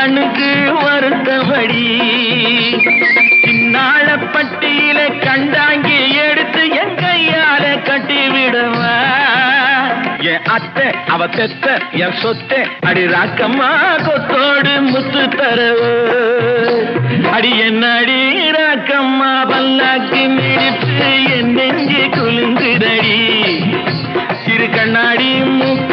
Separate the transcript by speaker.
Speaker 1: கண்ணுக்கு வருத்தபடி சின்னாளப்பட்டியில கண்டாங்கி எடுத்து என் கையால கட்டிவிடுவா என் அத்தை அவ தெத்த என் சொத்தை அடி ராக்கம்மா கொத்தோடு முத்து தரவு அடி என்ன அடி ராக்கம்மா பல்லாக்கு மிடிப்பு என் நெஞ்சு குலுங்குதடி சிறு கண்ணாடி மூக்கு